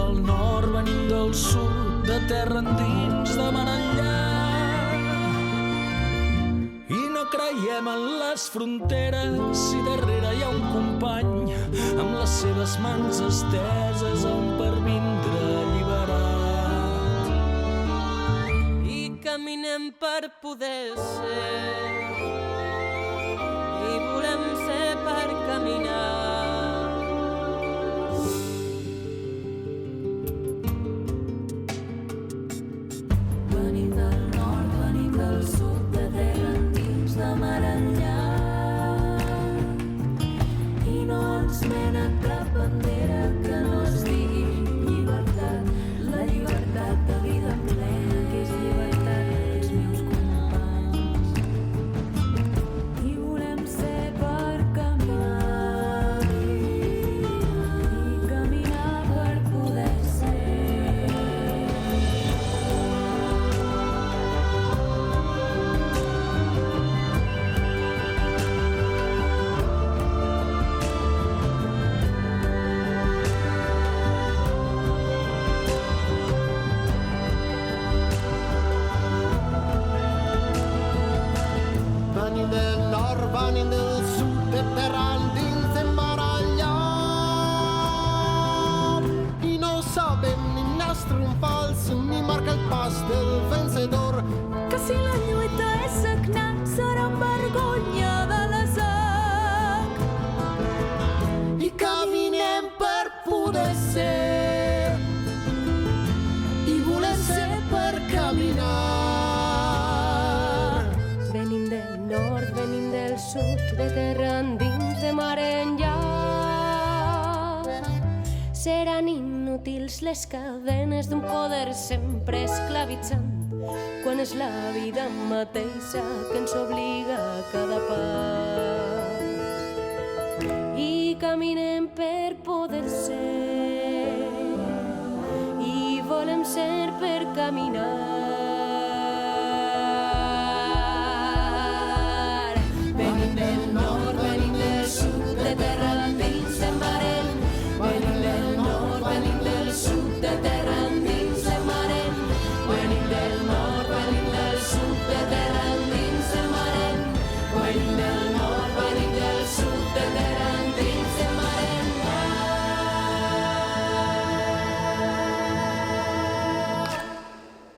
del nord, venim del sud, de terra endins, de mar enllà. I no creiem en les fronteres si darrere hi ha un company amb les seves mans esteses per vindre alliberat. I caminem per poder ser, i volem ser per caminar. Venim del nord, venim del sud, de terra endins, de mar enllà. I no ens mena cap bandera que no es digui llibertat. La llibertat de vida plena, que és llibertat dels meus companys. I volem ser per caminar, i caminar per poder ser. Venim del nord, venim del sud, de terra endins, de mar enllà. I no sabem ni nas triomfals ni marca el pas del vencedor. Que si la lluita és sagnant serà un vergonya de la sang. I caminem per poder ser, i volem ser per caminar. Venim del nord, venim del sud, de terra endins, de mar enllà. Seran inútils les cadenes d'un poder sempre esclavitzant, quan és la vida mateixa que ens obliga a cada pas. I caminem per poder ser, i volem ser per caminar.